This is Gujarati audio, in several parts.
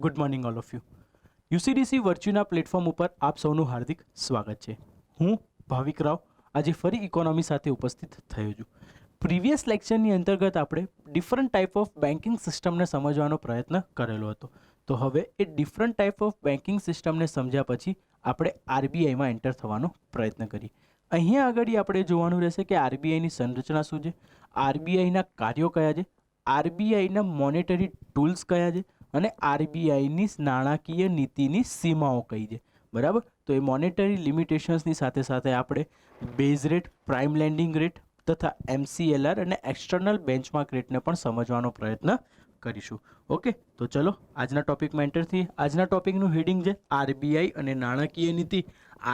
Good morning all of you. UCDC વર્ચ્યુઅલના પ્લેટફોર્મ ઉપર આપ સૌનું હાર્દિક સ્વાગત છે. હું ભાવિક રાવ આજે ફરી ઇકોનોમી સાથે ઉપસ્થિત થયો છું. પ્રીવિયસ લેક્ચરની અંતર્ગત આપણે ડિફરન્ટ ટાઈપ ઓફ બેન્કિંગ સિસ્ટમને સમજવાનો પ્રયત્ન કરેલો હતો. તો હવે એ ડિફરન્ટ ટાઈપ ઓફ બેન્કિંગ સિસ્ટમને સમજ્યા પછી આપણે આરબીઆઈમાં એન્ટર થવાનો પ્રયત્ન કરીએ. અહીંયા આગળ આપણે જોવાનું રહેશે કે આરબીઆઈની સંરચના શું છે, આરબીઆઈના કાર્યો કયા છે, આરબીઆઈના મોનેટરી ટૂલ્સ કયા છે અને આરબીઆઈની નાણાકીય નીતિની સીમાઓ કઈ છે. બરાબર, તો એ મોનેટરી લિમિટેશન્સની સાથે સાથે આપણે base rate, prime landing rate તથા MCLR અને એક્સટર્નલ બેન્ચમાર્ક રેટને પણ સમજવાનો પ્રયત્ન કરીશું. ઓકે, તો ચલો આજના ટોપિકમાં એન્ટર થઈએ. આજના ટોપિકનું હેડિંગ છે આરબીઆઈ અને નાણાકીય નીતિ,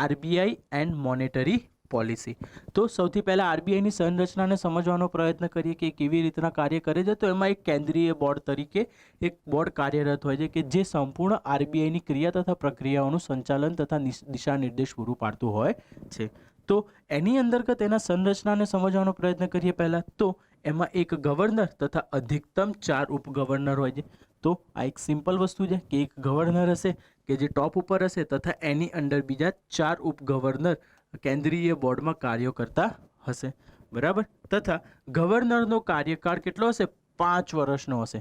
આરબીઆઈ એન્ડ મોનેટરી પોલિસી. તો સૌથી પહેલાં આરબીઆઈની સંરચનાને સમજવાનો પ્રયત્ન કરીએ કે કેવી રીતના કાર્ય કરે છે. તો એમાં એક કેન્દ્રીય બોર્ડ તરીકે એક બોર્ડ કાર્યરત હોય છે કે જે સંપૂર્ણ આરબીઆઈની ક્રિયા તથા પ્રક્રિયાઓનું સંચાલન તથા દિશા નિર્દેશ પૂરું પાડતું હોય છે. તો એની અંતર્ગત એના સંરચનાને સમજવાનો પ્રયત્ન કરીએ પહેલાં. તો એમાં એક ગવર્નર તથા અધિકતમ 4 ઉપગવર્નર હોય છે. તો આ એક સિમ્પલ વસ્તુ છે કે એક ગવર્નર હશે કે જે ટોપ ઉપર હશે તથા એની અંદર બીજા 4 ઉપગવર્નર કેન્દ્રીય બોર્ડમાં કાર્યો કરતા હશે. બરાબર, તથા ગવર્નરનો કાર્યકાળ કેટલો હશે? 5 વર્ષનો હશે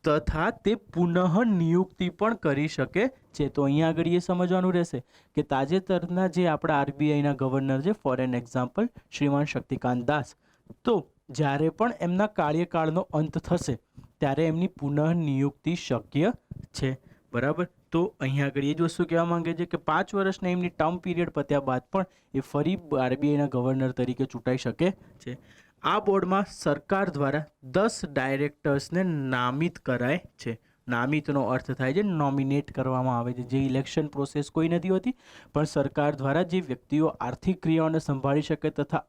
તથા તે પુનઃ નિયુક્તિ પણ કરી શકે છે. તો અહીંયા આગળ એ સમજવાનું રહેશે કે તાજેતરના જે આપણા આરબીઆઈના ગવર્નર છે, ફોર એન એક્ઝામ્પલ શ્રીમાન શક્તિકાંત દાસ, તો જ્યારે પણ એમના કાર્યકાળનો અંત થશે ત્યારે એમની પુનઃ નિયુક્તિ શક્ય છે. બરાબર, તો અહીંયા આગળ એ જ વસ્તુ કહેવા માંગે છે કે 5 વર્ષના એમની ટર્મ પીરિયડ પત્યા બાદ પણ એ ફરી આરબીઆઈના ગવર્નર તરીકે ચૂંટાઈ શકે છે. આ બોર્ડમાં સરકાર દ્વારા 10 ડાયરેક્ટર્સને નામિત કરાય છે. નામિતનો અર્થ થાય છે નોમિનેટ કરવામાં આવે છે. જે ઇલેક્શન પ્રોસેસ કોઈ નથી હોતી, પણ સરકાર દ્વારા જે વ્યક્તિઓ આર્થિક ક્રિયાઓને સંભાળી શકે તથા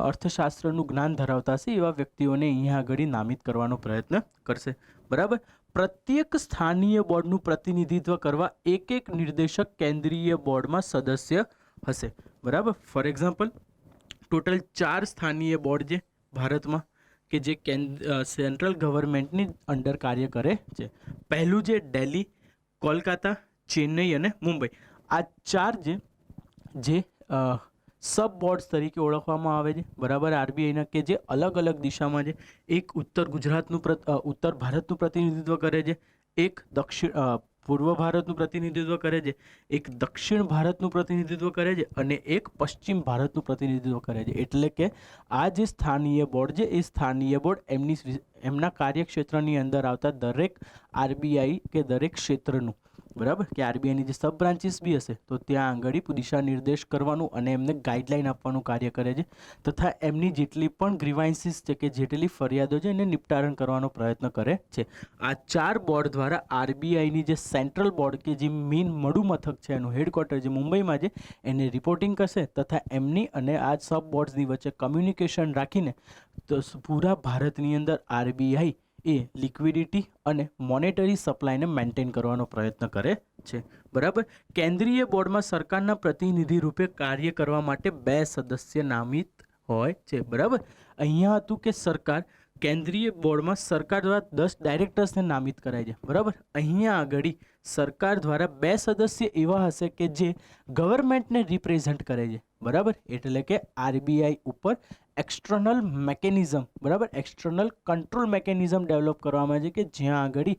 અર્થશાસ્ત્રનું જ્ઞાન ધરાવતા હશે એવા વ્યક્તિઓને અહીંયા આગળ નામિત કરવાનો પ્રયત્ન કરશે. બરાબર, પ્રત્યેક સ્થાનીય બોર્ડનું પ્રતિનિધિત્વ કરવા એક નિર્દેશક કેન્દ્રીય બોર્ડમાં સદસ્ય હશે. બરાબર, ફોર એક્ઝામ્પલ ટોટલ 4 સ્થાનીય બોર્ડ છે ભારતમાં કે જે સેન્ટ્રલ ગવર્મેન્ટની અંડર કાર્ય કરે છે. પહેલું છે દિલ્હી, કોલકાતા, ચેન્નઈ અને મુંબઈ. આ 4 જે સબ બોર્ડ્સ તરીકે ઓળખવામાં આવે છે. બરાબર, આરબીઆઈના કે જે અલગ અલગ દિશામાં છે. એક ઉત્તર ભારતનું પ્રતિનિધિત્વ કરે છે, એક પૂર્વ ભારતનું પ્રતિનિધિત્વ કરે છે, એક દક્ષિણ ભારતનું પ્રતિનિધિત્વ કરે છે અને એક પશ્ચિમ ભારતનું પ્રતિનિધિત્વ કરે છે. એટલે કે આ જે સ્થાનીય બોર્ડ છે એ સ્થાનીય બોર્ડ એમના કાર્યક્ષેત્રની અંદર આવતા દરેક આરબીઆઈ કે દરેક ક્ષેત્રનું, બરાબર, કે આરબીઆઈની જે સબ બ્રાન્ચીસ બી હશે તો ત્યાં આગળ દિશા નિર્દેશ કરવાનું અને એમને ગાઈડલાઈન આપવાનું કાર્ય કરે છે તથા એમની જેટલી પણ ગ્રીવાન્સીસ છે કે જેટલી ફરિયાદો છે એને નિપટારણ કરવાનો પ્રયત્ન કરે છે. આ 4 બોર્ડ દ્વારા આરબીઆઈની જે સેન્ટ્રલ બોર્ડ કે જે મેઇન મડું મથક છે, એનું હેડક્વાર્ટર જે મુંબઈમાં છે, એને રિપોર્ટિંગ કરશે તથા એમની અને આ સબ બોર્ડ્સની વચ્ચે કમ્યુનિકેશન રાખીને તો પૂરા ભારતની અંદર આરબીઆઈ એ લિક્વિડિટી અને મોનેટરી સપ્લાયને મેન્ટેન કરવાનો પ્રયત્ન કરે છે. બરાબર, કેન્દ્રીય બોર્ડમાં સરકારના પ્રતિનિધિ રૂપે કાર્ય કરવા માટે 2 સદસ્ય નામિત હોય છે. બરાબર, અહીંયા હતું કે કેન્દ્રીય બોર્ડમાં સરકાર દ્વારા 10 ડાયરેક્ટર્સને નામિત કરાય છે. બરાબર, અહીંયા આગળ સરકાર દ્વારા 2 સદસ્ય એવા હશે કે જે ગવર્મેન્ટને રિપ્રેઝન્ટ કરે છે. બરાબર, એટલે કે આરબીઆઈ ઉપર એક્સટર્નલ મેકેનિઝમ, બરાબર, એક્સટર્નલ કંટ્રોલ મેકેનિઝમ ડેવલપ કરવામાં આવે છે કે જ્યાં આગળ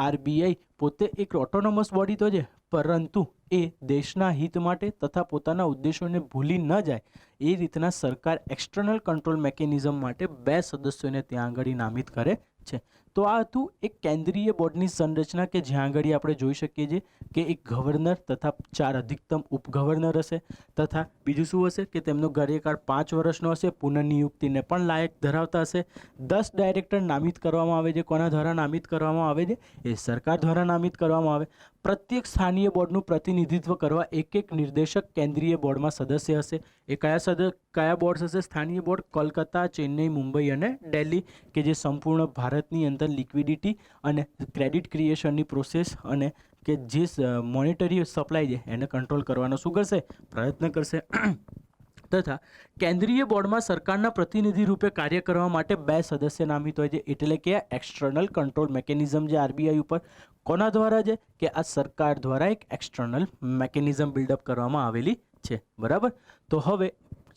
આરબીઆઈ પોતે એક ઓટોનોમસ બોડી તો છે, પરંતુ એ દેશના હિત માટે તથા પોતાના ઉદ્દેશોને ભૂલી ન જાય એ રીતના સરકાર એક્સટર્નલ કંટ્રોલ મેકેનિઝમ માટે 2 સદસ્યોને ત્યાં આગળ નામિત કરે છે. તો આ હતું એક કેન્દ્રીય બોર્ડની સંરચના કે જ્યાં આગળ આપણે જોઈ શકીએ છીએ કે એક ગવર્નર તથા 4 અધિકતમ ઉપગવર્નર હશે તથા બીજું શું હશે કે તેમનો કાર્યકાળ 5 વર્ષનો હશે, પુનઃનિયુક્તિને પણ લાયક ધરાવતા હશે. 10 ડાયરેક્ટર નામિત કરવામાં આવે છે. કોના દ્વારા નામિત કરવામાં આવે છે? એ સરકાર દ્વારા નામિત કરવામાં આવે. પ્રત્યેક સ્થાનીય બોર્ડનું પ્રતિનિધિત્વ કરવા એક નિર્દેશક કેન્દ્રીય બોર્ડમાં સદસ્ય હશે. એ કયા બોર્ડ હશે? સ્થાનીય બોર્ડ કોલકાતા, ચેન્નઈ, મુંબઈ અને દિલ્હી કે જે સંપૂર્ણ ભારતની અંદર લિક્વિડિટી અને ક્રેડિટ ક્રિએશનની પ્રોસેસ અને કે જે મોનેટરી સપ્લાય છે એને કંટ્રોલ કરવાનો શું કરશે? પ્રયત્ન કરશે. તથા કેન્દ્રીય બોર્ડમાં સરકારના પ્રતિનિધિ રૂપે કાર્ય કરવા માટે 2 સદસ્ય નામિત હોય છે. એટલે કે એક્સટર્નલ કંટ્રોલ મેકેનિઝમ જે આરબીઆઈ ઉપર કોના દ્વારા છે કે આ સરકાર દ્વારા એક એક્સટર્નલ મેકેનિઝમ બિલ્ડઅપ કરવામાં આવેલી છે. બરાબર. તો હવે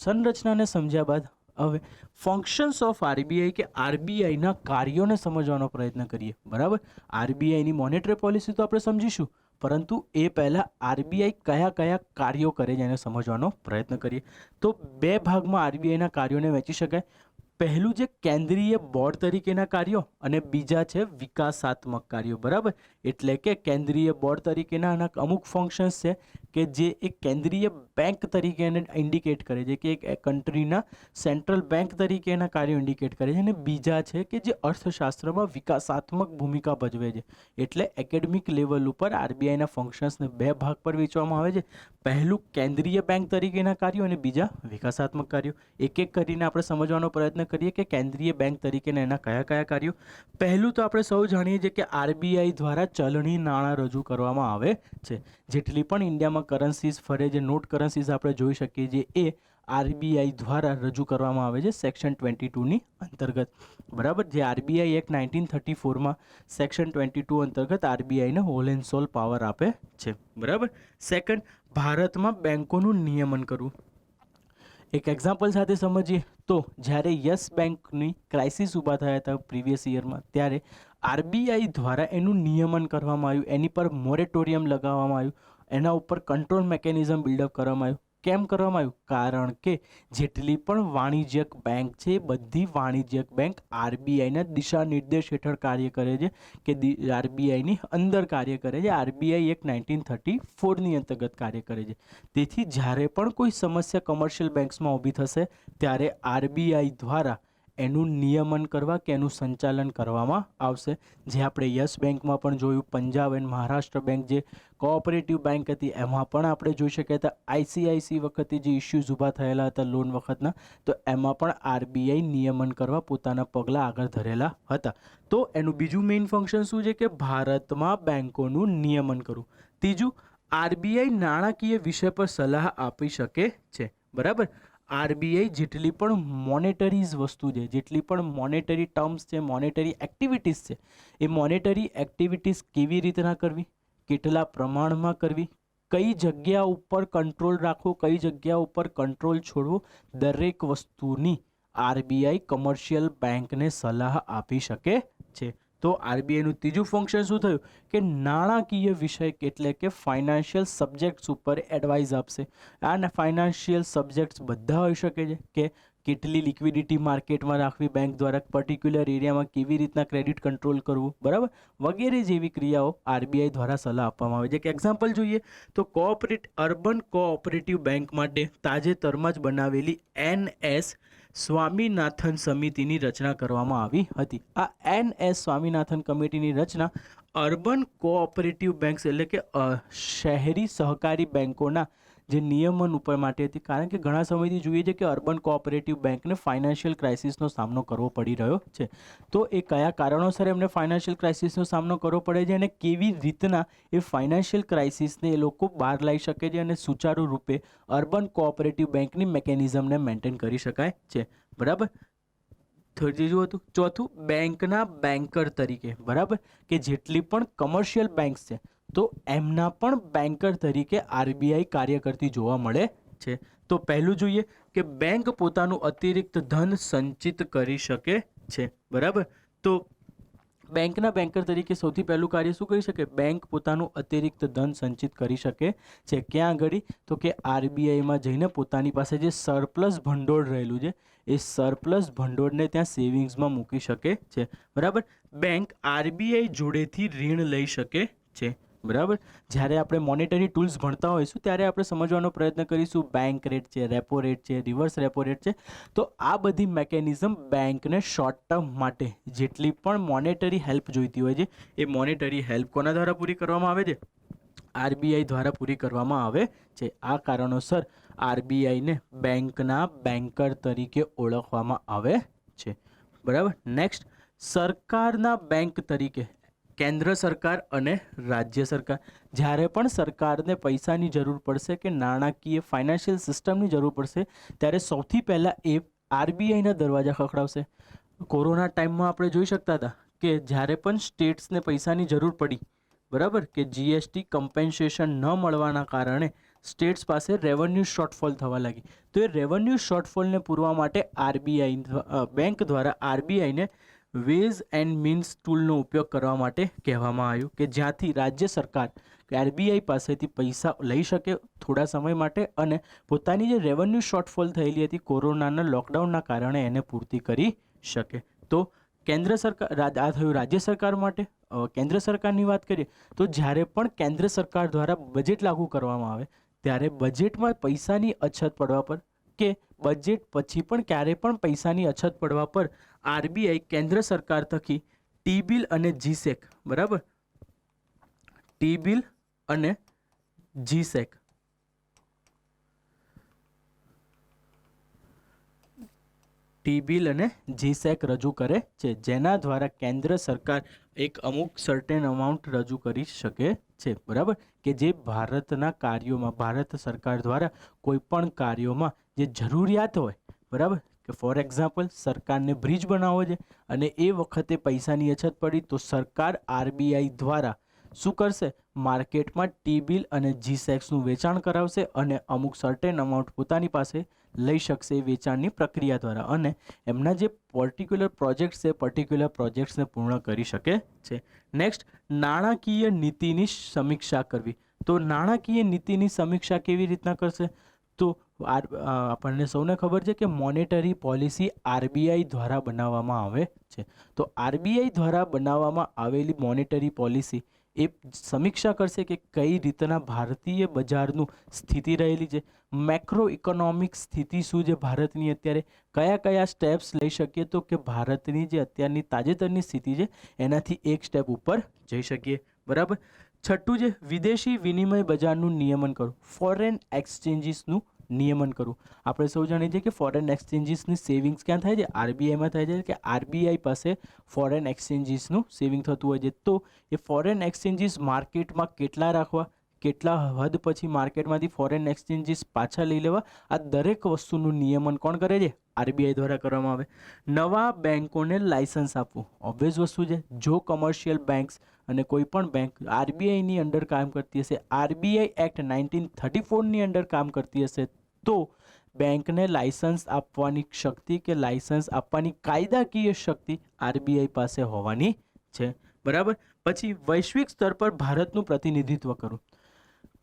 સંરચનાને સમજ્યા બાદ હવે ફંક્શન્સ ઓફ આરબીઆઈ કે આરબીઆઈના કાર્યોને સમજવાનો પ્રયત્ન કરીએ. બરાબર. આરબીઆઈની મોનેટરી પોલિસી તો આપણે સમજીશું, પરંતુ એ પહેલાં આરબીઆઈ કયા કયા કાર્યો કરે છે એને સમજવાનો પ્રયત્ન કરીએ. તો બે ભાગમાં આરબીઆઈના કાર્યોને વહેંચી શકાય. પહેલું જે કેન્દ્રીય બોર્ડ તરીકેના કાર્યો અને બીજા છે વિકાસાત્મક કાર્યો. બરાબર. એટલે કે કેન્દ્રીય બોર્ડ તરીકેના આના અમુક ફંક્શન્સ છે કે જે એક કેન્દ્રીય બેંક તરીકે એને ઇન્ડિકેટ કરે છે, કે એક કન્ટ્રીના સેન્ટ્રલ બેંક તરીકે એના કાર્યો ઇન્ડિકેટ કરે છે. અને બીજા છે કે જે અર્થશાસ્ત્રમાં વિકાસાત્મક ભૂમિકા ભજવે છે. એટલે એકેડમિક લેવલ ઉપર આરબીઆઈના ફંક્શન્સને બે ભાગ પર વહેંચવામાં આવે છે. પહેલું કેન્દ્રીય બેંક તરીકેના કાર્યો અને બીજા વિકાસાત્મક કાર્યો. એક એક કરીને આપણે સમજવાનો પ્રયત્ન કરીએ કે કેન્દ્રીય બેંક તરીકેના એના કયા કયા કાર્યો. પહેલું તો આપણે સૌ જાણીએ છીએ કે આરબીઆઈ દ્વારા ચલણી નાણાં રજૂ કરવામાં આવે છે. જેટલી પણ ઇન્ડિયામાં કરન્સીઝ ફરે, જે નોટ કરન્સીઝ આપણે જોઈ શકીએ છીએ, એ આરબીઆઈ દ્વારા રજૂ કરવામાં આવે છે સેક્શન 22ની અંતર્ગત. બરાબર. જે આરબીઆઈ એક્ટ 1934માં સેક્શન 22 અંતર્ગત આરબીઆઈને હોલ એન્ડ સોલ પાવર આપે છે. બરાબર. સેકન્ડ, ભારતમાં બેંકોનું નિયમન કરવું. એક એક્ઝામ્પલ સાથે સમજીએ તો જ્યારે યસ બેંકની ક્રાઇસિસ ઊભા થયા હતા પ્રીવિયસ યરમાં, ત્યારે આરબીઆઈ દ્વારા એનું નિયમન કરવામાં આવ્યું, એની પર મોરેટોરિયમ લગાવવામાં આવ્યું, એના ઉપર કંટ્રોલ મેકેનિઝમ બિલ્ડઅપ કરવામાં આવ્યું. કેમ કરવામાં આવ્યું? કારણ કે જેટલી પણ વાણિજ્યક બેંક છે એ બધી વાણિજ્યક બેંક આરબીઆઈના દિશા નિર્દેશ હેઠળ કાર્ય કરે છે, કે આરબીઆઈની અંદર કાર્ય કરે છે. આરબીઆઈ એક્ટ 1934ની અંતર્ગત કાર્ય કરે છે. તેથી જ્યારે પણ કોઈ સમસ્યા કોમર્શિયલ બેંક્સમાં ઊભી થશે ત્યારે આરબીઆઈ દ્વારા એનું નિયમન કરવા કે એનું સંચાલન કરવામાં આવશે. જે આપણે યસ બેંકમાં પણ જોયું, પંજાબ એન્ડ મહારાષ્ટ્ર બેંક જે કોઓપરેટિવ બેંક હતી એમાં પણ આપણે જોઈ શક્યા હતા. આઈસીઆઈસી વખતે જે ઇસ્યુઝ ઊભા થયેલા હતા લોન વખતના, તો એમાં પણ આરબીઆઈ નિયમન કરવા પોતાના પગલાં આગળ ધરેલા હતા. તો એનું બીજું મેઇન ફંક્શન શું છે કે ભારતમાં બેંકોનું નિયમન કરવું. ત્રીજું, આરબીઆઈ નાણાકીય વિષય પર સલાહ આપી શકે છે. બરાબર. આરબીઆઈ જેટલી પણ મોનેટરીઝ વસ્તુ છે, જેટલી પણ મોનેટરી ટર્મ્સ છે, મોનેટરી એક્ટિવિટીઝ છે, એ મોનેટરી એક્ટિવિટીઝ કેવી રીતના કરવી, કેટલા પ્રમાણમાં કરવી, કઈ જગ્યા ઉપર કંટ્રોલ રાખવો, કઈ જગ્યા ઉપર કંટ્રોલ છોડવો, દરેક વસ્તુની આરબીઆઈ કમર્શિયલ બેંકને સલાહ આપી શકે છે. તો આરબીઆઈનું ત્રીજું ફંક્શન શું થયું કે નાણાકીય વિષય એટલે કે ફાઇનાન્શિયલ સબ્જેક્ટ્સ ઉપર એડવાઇસ આપશે. આ ફાઇનાન્શિયલ સબ્જેક્ટ્સ બધા હોઈ શકે છે, કે કેટલી લિક્વિડિટી માર્કેટમાં રાખવી બેંક દ્વારા, પર્ટિક્યુલર એરિયામાં કેવી રીતના ક્રેડિટ કંટ્રોલ કરવું, બરાબર, વગેરે જેવી ક્રિયાઓ આરબીઆઈ દ્વારા સલાહ આપવામાં આવે છે. એક એક્ઝામ્પલ જોઈએ તો અર્બન કોઓપરેટિવ બેંક માટે તાજેતરમાં જ બનાવેલી NS સ્વામીનાથન સમિતિની રચના કરવામાં આવી હતી. આ NS સ્વામીનાથન કમિટીની રચના અર્બન કોઓપરેટિવ બેંક્સ એટલે કે શહેરી સહકારી બેંકોના જે નિયમન ઉપર માટે હતી. કારણ કે ઘણા સમયથી જોઈએ છે કે અર્બન કોઓપરેટિવ બેંકને ફાઇનાન્શિયલ ક્રાઇસિસનો સામનો કરવો પડી રહ્યો છે. તો એ કયા કારણોસર એમને ફાઇનાન્શિયલ ક્રાઇસિસનો સામનો કરવો પડે છે અને કેવી રીતના એ ફાઇનાન્શિયલ ક્રાઇસિસને એ લોકો બહાર લાવી શકે છે અને સુચારુ રૂપે અર્બન કોઓપરેટિવ બેંકની મેકેનિઝમને મેન્ટેન કરી શકાય છે. બરાબર. ત્રીજું હતું. ચોથું, બેંકના બેન્કર તરીકે. બરાબર. કે જેટલી પણ કમર્શિયલ બેંક્સ છે તો એમના પણ બેન્કર તરીકે આરબીઆઈ કાર્ય કરતી જોવા મળે છે. તો પહેલું જોઈએ કે બેંક પોતાનું અતિરિક્ત ધન સંચિત કરી શકે છે. બરાબર. તો બેંકના બેન્કર તરીકે સૌથી પહેલું કાર્ય શું કરી શકે? બેંક પોતાનું અતિરિક્ત ધન સંચિત કરી શકે છે. ક્યાં આગળ? તો કે આરબીઆઈમાં જઈને પોતાની પાસે જે સરપ્લસ ભંડોળ રહેલું છે એ સરપ્લસ ભંડોળને ત્યાં સેવિંગ્સમાં મૂકી શકે છે. બરાબર. બેંક આરબીઆઈ જોડેથી ઋણ લઈ શકે છે. બરાબર. જ્યારે આપણે મોનેટરી ટૂલ્સ ભણતા હોઈશું ત્યારે આપણે સમજવાનો પ્રયત્ન કરીશું બેંક રેટ છે, રેપો રેટ છે, રિવર્સ રેપો રેટ છે. તો આ બધી મેકેનિઝમ બેંકને શોર્ટ ટર્મ માટે જેટલી પણ મોનેટરી હેલ્પ જોઈતી હોય છે એ મોનેટરી હેલ્પ કોના દ્વારા પૂરી કરવામાં આવે છે? આરબીઆઈ દ્વારા પૂરી કરવામાં આવે છે. આ કારણોસર આરબીઆઈને બેંકના બેન્કર તરીકે ઓળખવામાં આવે છે. બરાબર. નેક્સ્ટ, સરકારના બેંક તરીકે કેન્દ્ર સરકાર અને રાજ્ય સરકાર. જ્યારે પણ સરકારને પૈસાની જરૂર પડશે કે નાણાકીય ફાઇનાન્શિયલ સિસ્ટમની જરૂર પડશે ત્યારે સૌથી પહેલાં એ આરબીઆઈના દરવાજા ખખડાવશે. કોરોના ટાઈમમાં આપણે જોઈ શકતા હતા કે જ્યારે પણ સ્ટેટ્સને પૈસાની જરૂર પડી બરાબર, કે જીએસટી કમ્પેન્સેશન ન મળવાના કારણે સ્ટેટ્સ પાસે રેવન્યુ શોર્ટફોલ થવા લાગી. તો એ રેવન્યુ શોર્ટફોલને પૂરવા માટે બેંક દ્વારા આરબીઆઈને વેઝ એન્ડ મીન્સ ટૂલનો ઉપયોગ કરવા માટે કહેવામાં આવ્યું, કે જ્યાંથી રાજ્ય સરકાર આરબીઆઈ પાસેથી પૈસા લઈ શકે થોડા સમય માટે અને પોતાની જે રેવન્યુ શોર્ટફોલ થયેલી હતી કોરોનાના લોકડાઉનના કારણે એને પૂર્તિ કરી શકે. તો કેન્દ્ર સરકાર, આ થયું રાજ્ય સરકાર માટે. કેન્દ્ર સરકારની વાત કરીએ તો જ્યારે પણ કેન્દ્ર સરકાર દ્વારા બજેટ લાગુ કરવામાં આવે ત્યારે બજેટમાં પૈસાની અછત પડવા પર કે બજેટ પછી પણ ક્યારે પણ પૈસાની અછત પડવા પર આરબીઆઈ કેન્દ્ર સરકાર થકી ટી બિલ અને જીસેક, બરાબર, ટી બિલ અને જીસેક ટી બિલ અને જીસેક રજૂ કરે છે, જેના દ્વારા કેન્દ્ર સરકાર એક અમુક સર્ટેન અમાઉન્ટ રજૂ કરી શકે છે, બરાબર, કે જે ભારતના કાર્યોમાં ભારત સરકાર દ્વારા કોઈ પણ કાર્યોમાં જે જરૂરિયાત હોય, બરાબર, કે ફોર એક્ઝામ્પલ સરકારને બ્રિજ બનાવવો છે અને એ વખતે પૈસાની અછત પડી તો સરકાર આરબીઆઈ દ્વારા શું કરશે, માર્કેટમાં ટી બિલ અને જીસેક્સનું વેચાણ કરાવશે અને અમુક સર્ટેન અમાઉન્ટ પોતાની પાસે લઈ શકશે એ વેચાણની પ્રક્રિયા દ્વારા, અને એમના જે પર્ટિક્યુલર પ્રોજેક્ટ્સ છે પર્ટિક્યુલર પ્રોજેક્ટ્સને પૂર્ણ કરી શકે છે. નેક્સ્ટ, નાણાકીય નીતિની સમીક્ષા કરવી. તો નાણાકીય નીતિની સમીક્ષા કેવી રીતના કરશે? તો આપણને સૌને ખબર છે કે મોનેટરી પોલિસી આરબીઆઈ દ્વારા બનાવવામાં આવે છે. તો આરબીઆઈ દ્વારા બનાવવામાં આવેલી મોનેટરી પોલિસી એ સમીક્ષા કરશે કે કઈ રીતના ભારતીય બજારનું સ્થિતિ રહેલી છે, મેક્રો ઇકોનોમિક સ્થિતિ શું છે ભારતની અત્યારે, કયા કયા સ્ટેપ્સ લઈ શકીએ તો કે ભારતની જે અત્યારની તાજેતરની સ્થિતિ છે એનાથી એક સ્ટેપ ઉપર જઈ શકીએ, બરાબર. છઠ્ઠું છે વિદેશી વિનિમય બજારનું નિયમન કરવું, ફોરેન એક્સચેન્જીસનું નિયમન કરવું. આપણે સૌ જાણીએ છીએ કે ફોરેન એક્સચેન્જીસની સેવિંગ્સ ક્યાં થાય છે, આરબીઆઈમાં થાય છે, કે આરબીઆઈ પાસે ફોરેન એક્સચેન્જીસનું સેવિંગ થતું હોય છે. તો એ ફોરેન એક્સચેન્જીસ માર્કેટમાં કેટલા રાખવા, કેટલા હદ પછી માર્કેટમાંથી ફોરેન એક્સચેન્જીસ પાછા લઈ લેવા, આ દરેક વસ્તુનું નિયમન કોણ કરે છે, આરબીઆઈ દ્વારા કરવામાં આવે. નવા બેન્કોને લાયસન્સ આપવું, ઓબ્વિયસ વસ્તુ છે. જો કોમર્શિયલ બેન્ક્સ અને કોઈ પણ બેંક આરબીઆઈની અંડર કામ કરતી હશે, આરબીઆઈ એક્ટ 1934ની અંડર કામ કરતી હશે, તો બેંકને લાયસન્સ આપવાની શક્તિ કે લાયસન્સ આપવાની કાયદાકીય શક્તિ આરબીઆઈ પાસે હોવાની છે, બરાબર. પછી વૈશ્વિક સ્તર પર ભારતનું પ્રતિનિધિત્વ કરવું.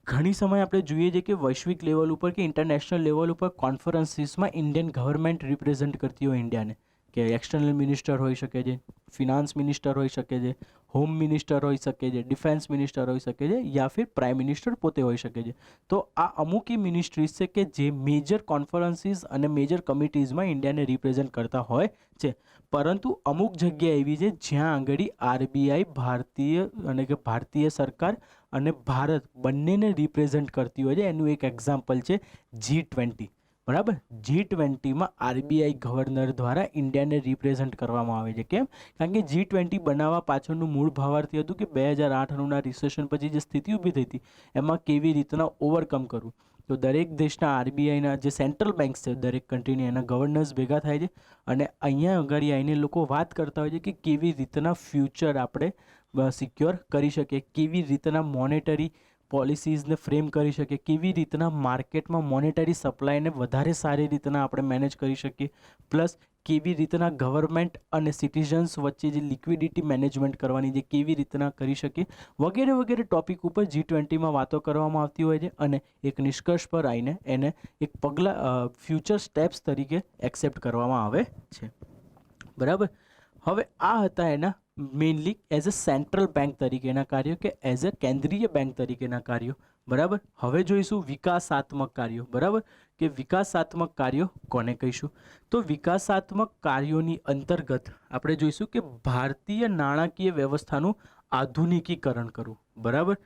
ઘણી સમય આપણે જોઈએ છીએ કે વૈશ્વિક લેવલ ઉપર કે ઇન્ટરનેશનલ લેવલ ઉપર કોન્ફરન્સીસમાં ઇન્ડિયન ગવર્મેન્ટ રિપ્રેઝેન્ટ કરતી હોય ઇન્ડિયાને, કે એક્સટર્નલ મિનિસ્ટર હોઈ શકે છે, ફિનાન્સ મિનિસ્ટર હોઈ શકે છે, હોમ મિનિસ્ટર હોઈ શકે છે, ડિફેન્સ મિનિસ્ટર હોઈ શકે છે, યા ફિર પ્રાઇમ મિનિસ્ટર પોતે હોઈ શકે છે. તો આ અમુક મિનિસ્ટ્રીઝ છે કે જે મેજર કોન્ફરન્સીસ અને મેજર કમિટીઝમાં ઇન્ડિયાને રિપ્રેઝેન્ટ કરતા હોય છે. પરંતુ અમુક જગ્યા એવી છે જ્યાં આગળ આરબીઆઈ ભારતીય સરકાર અને ભારત બંનેને રિપ્રેઝેન્ટ કરતી હોય છે. એનું એક એક્ઝામ્પલ છે G20, બરાબર. G20માં આરબીઆઈ ગવર્નર દ્વારા ઇન્ડિયાને રિપ્રેઝેન્ટ કરવામાં આવે છે. કેમ? કારણ કે G20 બનાવવા પાછળનું મૂળ ભાવાર્થ હતું કે 2008ના રિસેશન પછી જે સ્થિતિ ઊભી થઈ હતી એમાં કેવી રીતના ઓવરકમ કરવું. તો દરેક દેશના આરબીઆઈના જે સેન્ટ્રલ બેંક્સ છે દરેક કન્ટ્રીની, એના ગવર્નર્સ ભેગા થાય છે અને અહીંયા આગળ આવીને લોકો વાત કરતા હોય છે કે કેવી રીતના ફ્યુચર આપણે સિક્યોર કરી શકીએ, કેવી રીતના મોનેટરી પોલિસીઝને ફ્રેમ કરી શકીએ, કેવી રીતના માર્કેટમાં મોનેટરી સપ્લાયને વધારે સારી રીતના આપણે મેનેજ કરી શકીએ, પ્લસ કેવી રીતના ગવર્મેન્ટ અને સિટીઝન્સ વચ્ચે જે લિક્વિડિટી મેનેજમેન્ટ કરવાની જે કેવી રીતના કરી શકીએ, વગેરે વગેરે ટોપિક ઉપર G20માં વાતો કરવામાં આવતી હોય છે અને એક નિષ્કર્ષ પર આવીને એને એક પગલાં ફ્યુચર સ્ટેપ્સ તરીકે એક્સેપ્ટ કરવામાં આવે છે, બરાબર. હવે આ હતા એના mainly as a central bank તરીકેના કાર્યો કે એઝ અ કેન્દ્રીય બેંક તરીકેના કાર્યો, બરાબર. હવે જોઈશું વિકાસાત્મક કાર્યો, બરાબર, કે વિકાસાત્મક કાર્યો કોને કહીશું. તો વિકાસાત્મક કાર્યોની અંતર્ગત આપણે જોઈશું કે ભારતીય નાણાકીય વ્યવસ્થાનું આધુનિકીકરણ કરવું, બરાબર.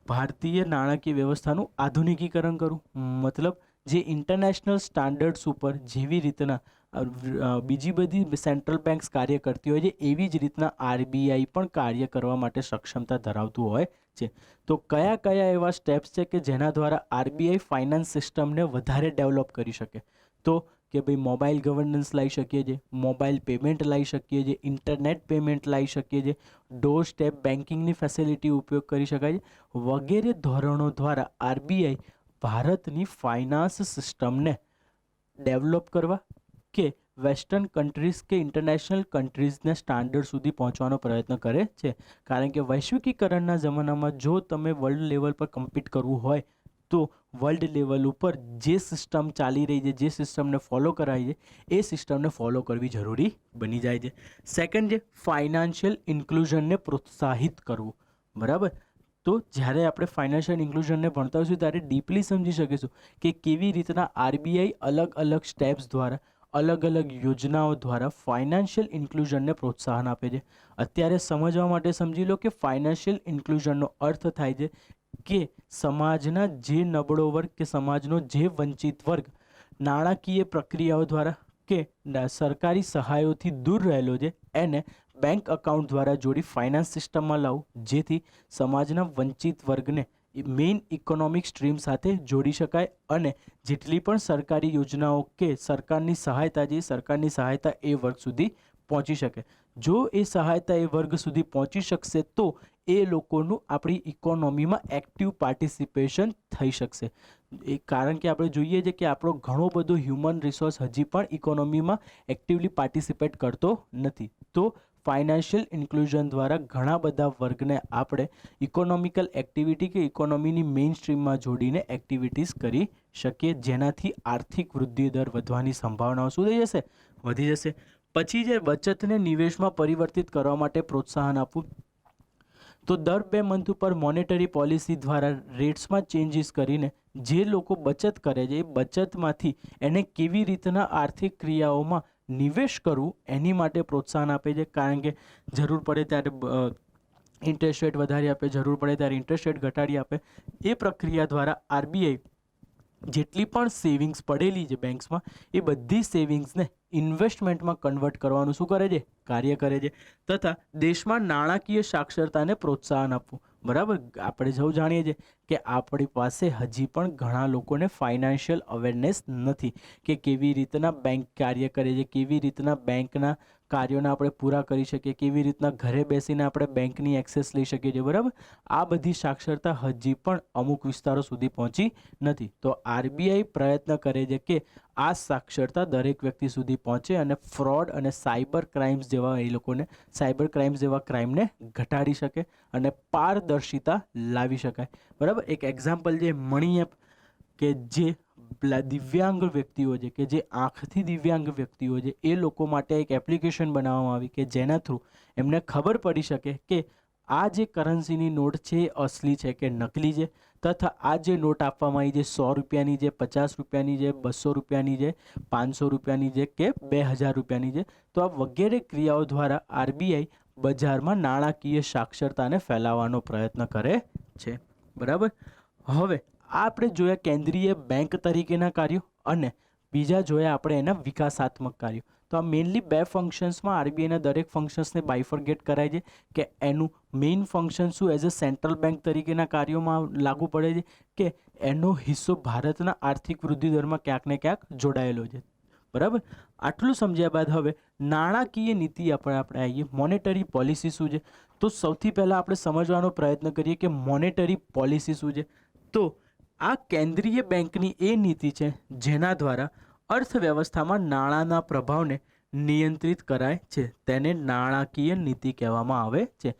ભારતીય નાણાકીય વ્યવસ્થાનું આધુનિકીકરણ કરવું મતલબ જે ઇન્ટરનેશનલ સ્ટાન્ડર્ડ્સ ઉપર જેવી રીતના બીજી બધી સેન્ટ્રલ બેંક્સ કાર્ય કરતી હોય છે એવી જ રીતના આરબીઆઈ પણ કાર્ય કરવા માટે સક્ષમતા ધરાવતું હોય છે. તો કયા કયા એવા સ્ટેપ્સ છે કે જેના દ્વારા આરબીઆઈ ફાઇનાન્સ સિસ્ટમને વધારે ડેવલપ કરી શકે? તો કે ભાઈ મોબાઈલ ગવર્નન્સ લાવી શકીએ છીએ, મોબાઈલ પેમેન્ટ લાવી શકીએ છીએ, ઇન્ટરનેટ પેમેન્ટ લાવી શકીએ છીએ, ડોર સ્ટેપ બેન્કિંગની ફેસિલિટી ઉપયોગ કરી શકાય છે વગેરે ધોરણો દ્વારા આરબીઆઈ ભારતની ફાઇનાન્સ સિસ્ટમને ડેવલપ કરવા કે વેસ્ટર્ન કન્ટ્રીઝ કે ઇન્ટરનેશનલ કન્ટ્રીઝને સ્ટાન્ડર્ડ સુધી પહોંચવાનો પ્રયત્ન કરે છે. કારણ કે વૈશ્વિકીકરણના જમાનામાં જો તમે વર્લ્ડ લેવલ પર કમ્પીટ કરવું હોય તો વર્લ્ડ લેવલ ઉપર જે સિસ્ટમ ચાલી રહી છે, જે સિસ્ટમને ફોલો કરાય છે, એ સિસ્ટમને ફોલો કરવી જરૂરી બની જાય છે. સેકન્ડ છે ફાઇનાન્શિયલ ઇન્ક્લુઝનને પ્રોત્સાહિત કરવું. બરાબર, તો જ્યારે આપણે ફાઇનાન્શિયલ ઇન્ક્લુઝનને ભણતા હોઈશું ત્યારે ડીપલી સમજી શકીશું કે કેવી રીતના આરબીઆઈ અલગ અલગ સ્ટેપ્સ દ્વારા, અલગ અલગ યોજનાઓ દ્વારા ફાઇનાન્શિયલ ઇન્ક્લુઝનને પ્રોત્સાહન આપે છે. અત્યારે સમજવા માટે સમજી લો કે ફાઇનાન્શિયલ ઇન્ક્લુઝનનો અર્થ થાય છે કે સમાજના જે નબળો વર્ગ કે સમાજનો જે વંચિત વર્ગ નાણાકીય પ્રક્રિયાઓ દ્વારા કે સરકારી સહાયોથી દૂર રહેલો છે એને બેંક અકાઉન્ટ દ્વારા જોડી ફાઇનાન્સ સિસ્ટમમાં લાવવું, જેથી સમાજના વંચિત વર્ગને મેઇન ઇકોનોમિક સ્ટ્રીમ સાથે જોડી શકાય અને જેટલી પણ સરકારી યોજનાઓ કે સરકારની સહાયતા છે, સરકારની સહાયતા એ વર્ગ સુધી પહોંચી શકે. જો એ સહાયતા એ વર્ગ સુધી પહોંચી શકશે તો એ લોકોનું આપણી ઇકોનોમીમાં એક્ટિવ પાર્ટિસિપેશન થઈ શકશે. એ કારણ કે આપણે જોઈએ છે કે આપણો ઘણો બધો હ્યુમન રિસોર્સ હજી પણ ઇકોનોમીમાં એક્ટિવલી પાર્ટિસિપેટ કરતો નથી. તો ફાઇનાન્શિયલ ઇન્ક્લુઝન દ્વારા ઘણા બધા વર્ગને આપણે ઇકોનોમિકલ એક્ટિવિટી કે ઇકોનોમીની મેઇન સ્ટ્રીમમાં જોડીને એક્ટિવિટીઝ કરી શકીએ, જેનાથી આર્થિક વૃદ્ધિ દર વધવાની સંભાવનાઓ શું થઈ જશે? વધી જશે. પછી જે બચતને નિવેશમાં પરિવર્તિત કરવા માટે પ્રોત્સાહન આપવું, તો દર 2 મંથ ઉપર મોનેટરી પોલિસી દ્વારા રેટ્સમાં ચેન્જીસ કરીને જે લોકો બચત કરે છે એ બચતમાંથી એને કેવી રીતના આર્થિક ક્રિયાઓમાં નિવેશ કરવું એની માટે પ્રોત્સાહન આપે છે. કારણ કે જરૂર પડે ત્યારે ઇન્ટરેસ્ટ રેટ વધારી આપે, જરૂર પડે ત્યારે ઇન્ટરેસ્ટ રેટ ઘટાડી આપે. એ પ્રક્રિયા દ્વારા આરબીઆઈ જેટલી પણ સેવિંગ્સ પડેલી છે બેંક્સમાં એ બધી સેવિંગ્સને ઇન્વેસ્ટમેન્ટમાં કન્વર્ટ કરવાનું શું કરે છે? કાર્ય કરે છે. તથા દેશમાં નાણાકીય સાક્ષરતાને પ્રોત્સાહન આપવું. બરાબર, આપણે સૌ જાણીએ છીએ કે આપણી પાસે હજી પણ ઘણા લોકોને ફાઇનાન્શિયલ અવેરનેસ નથી કે કેવી રીતના બેંક કાર્ય કરે છે, કેવી રીતના બેંકના કાર્યોને આપણે પૂરા કરી શકીએ, કેવી રીતના ઘરે બેસીને આપણે બેંકની એક્સેસ લઈ શકીએ છીએ. બરાબર, આ બધી સાક્ષરતા હજી પણ અમુક વિસ્તારો સુધી પહોંચી નથી. તો આરબીઆઈ પ્રયત્ન કરે છે કે આ સાક્ષરતા દરેક વ્યક્તિ સુધી પહોંચે અને ફ્રોડ અને સાયબર ક્રાઇમ્સ જેવા એ લોકોને સાયબર ક્રાઇમ્સ જેવા ક્રાઇમને ઘટાડી શકે અને પારદર્શિતા લાવી શકાય. બરાબર, એક એક્ઝામ્પલ જે મણી એપ કે જે દિવ્યાંગ વ્યક્તિઓ છે, કે જે આંખથી દિવ્યાંગ વ્યક્તિઓ છે, એ લોકો માટે એક એપ્લિકેશન બનાવવામાં આવી કે જેના થ્રુ એમને ખબર પડી શકે કે આ જે કરન્સીની નોટ છે એ અસલી છે કે નકલી છે, તથા આ જે નોટ આપવામાં આવી છે 100 રૂપિયાની છે, 50 રૂપિયાની છે, 200 રૂપિયાની છે, 500 રૂપિયાની છે કે 2000 રૂપિયાની છે. તો આ વગેરે ક્રિયાઓ દ્વારા આરબીઆઈ બજારમાં નાણાકીય સાક્ષરતાને ફેલાવવાનો પ્રયત્ન કરે છે. બરાબર, હવે આપણે જોયા કેન્દ્રીય બેંક તરીકેના કાર્યો અને બીજા જોયા આપણે એના વિકાસાત્મક કાર્યો. તો આ મેઇનલી 2 ફંક્શન્સમાં આરબીઆઈના દરેક ફંક્શન્સને બાયફર્ગેટ કરાય છે કે એનું મેઇન ફંક્શન શું એઝ અ સેન્ટ્રલ બેંક તરીકેના કાર્યોમાં લાગુ પડે છે કે એનો હિસ્સો ભારતના આર્થિક વૃદ્ધિ દરમાં ક્યાંક ને ક્યાંક જોડાયેલો છે. બરાબર, આટલું સમજ્યા બાદ હવે નાણાકીય નીતિ આપણે આવીએ. મોનેટરી પોલિસી શું છે? તો સૌથી પહેલાં આપણે સમજવાનો પ્રયત્ન કરીએ કે મોનેટરી પોલિસી શું છે. તો આ કેન્દ્રીય બેંકની એ નીતિ છે જેના દ્વારા અર્થવ્યવસ્થામાં નાણાંના પ્રભાવને નિયંત્રિત કરાય છે. તેને નાણાકીય નીતિ કહેવામાં આવે છે.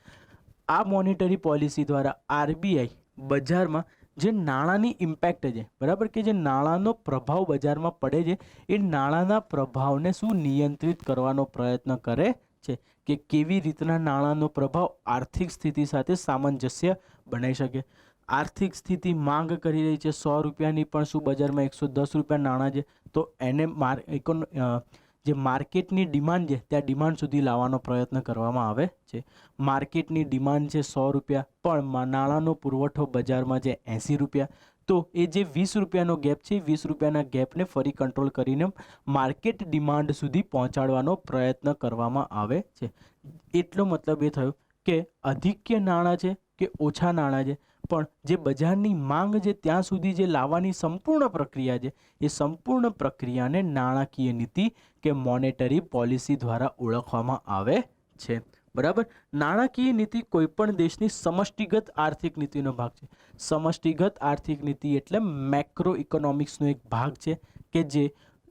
આ મોનેટરી પોલિસી દ્વારા આરબીઆઈ બજારમાં જે નાણાંની ઇમ્પેક્ટ છે, બરાબર, કે જે નાણાંનો પ્રભાવ બજારમાં પડે છે, એ નાણાંના પ્રભાવને શું નિયંત્રિત કરવાનો પ્રયત્ન કરે છે કે કેવી રીતના નાણાંનો પ્રભાવ આર્થિક સ્થિતિ સાથે સામંજસ્ય બનાવી શકે. આર્થિક સ્થિતિ માંગ કરી રહી છે 100 રૂપિયાની, પણ શું બજારમાં 110 રૂપિયા નાણાં છે, તો એને જે માર્કેટની ડિમાન્ડ છે ત્યાં ડિમાન્ડ સુધી લાવવાનો પ્રયત્ન કરવામાં આવે છે. માર્કેટની ડિમાન્ડ છે 100 રૂપિયા, પણ નાણાંનો પુરવઠો બજારમાં છે 80 રૂપિયા. તો એ જે 20 રૂપિયાનો ગેપ છે, 20 રૂપિયાના ગેપને ફરી કંટ્રોલ કરીને માર્કેટ ડિમાન્ડ સુધી પહોંચાડવાનો પ્રયત્ન કરવામાં આવે છે. એટલો મતલબ એ થયો કે અધિક્ય નાણાં છે કે ઓછા નાણાં છે, પણ જે બજારની માંગ છે ત્યાં સુધી જે લાવવાની સંપૂર્ણ પ્રક્રિયા છે એ સંપૂર્ણ પ્રક્રિયાને નાણાકીય નીતિ કે મોનેટરી પોલિસી દ્વારા ઓળખવામાં આવે છે. બરાબર. નાણાકીય નીતિ કોઈ પણ દેશની સમષ્ટિગત આર્થિક નીતિનો ભાગ છે. સમષ્ટિગત આર્થિક નીતિ એટલે મેક્રો ઇકોનોમિક્સનો એક ભાગ છે કે જે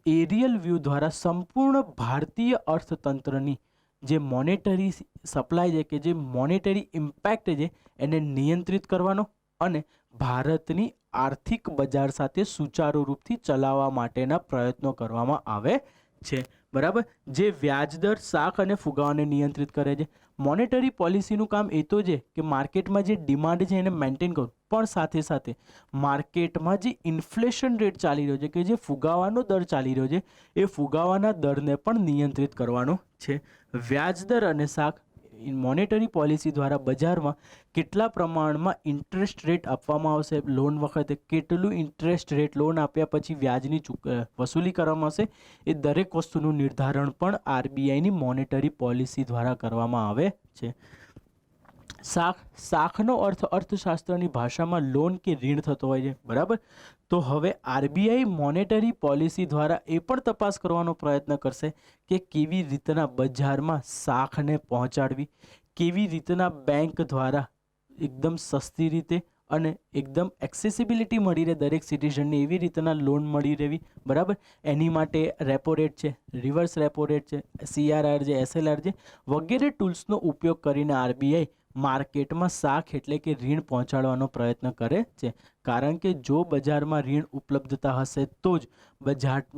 એરિયલ વ્યૂ દ્વારા સંપૂર્ણ ભારતીય અર્થતંત્રની જે મોનેટરી સપ્લાય છે કે જે મોનેટરી ઇમ્પેક્ટ છે એને નિયંત્રિત કરવાનો અને ભારતની આર્થિક બજાર સાથે સુચારુ રૂપથી ચલાવવા માટેના પ્રયત્નો કરવામાં આવે છે. બરાબર. જે વ્યાજદર, શાખ અને ફુગાવાને નિયંત્રિત કરે છે. મોનેટરી પોલિસીનું કામ એ તો છે કે માર્કેટમાં જે ડિમાન્ડ છે એને મેન્ટેન કરવું, પણ સાથે સાથે માર્કેટમાં જે ઇન્ફ્લેશન રેટ ચાલી રહ્યો છે કે જે ફુગાવાનો દર ચાલી રહ્યો છે એ ફુગાવાના દરને પણ નિયંત્રિત કરવાનો છે. વ્યાજદર અને શાખ મોનેટરી પોલિસી દ્વારા બજારમાં કેટલા પ્રમાણમાં ઇન્ટરેસ્ટ રેટ આપવામાં આવશે, લોન વખતે કેટલું ઇન્ટરેસ્ટ રેટ લોન આપ્યા પછી વ્યાજની વસૂલી કરવામાં આવશે, એ દરેક વસ્તુનું નિર્ધારણ પણ આરબીઆઈની મોનેટરી પોલિસી દ્વારા કરવામાં આવે છે. શાખનો અર્થ અર્થશાસ્ત્રની ભાષામાં લોન કે ઋણ થતો હોય છે. બરાબર. તો હવે આરબીઆઈ મોનેટરી પોલિસી દ્વારા એ પણ તપાસ કરવાનો પ્રયત્ન કરશે કે કેવી રીતના બજારમાં શાખને પહોંચાડવી, કેવી રીતના બેંક દ્વારા એકદમ સસ્તી રીતે અને એકદમ એક્સેસિબિલિટી મળી રહે દરેક સિટીઝનને એવી રીતના લોન મળી રહેવી. બરાબર. એની માટે રેપો રેટ છે, રિવર્સ રેપો રેટ છે, CRR છે, SLR છે વગેરે ટૂલ્સનો ઉપયોગ કરીને આરબીઆઈ માર્કેટમાં શાખ એટલે કે ઋણ પહોંચાડવાનો પ્રયત્ન કરે છે. કારણ કે જો બજારમાં ઋણ ઉપલબ્ધતા હશે તો જ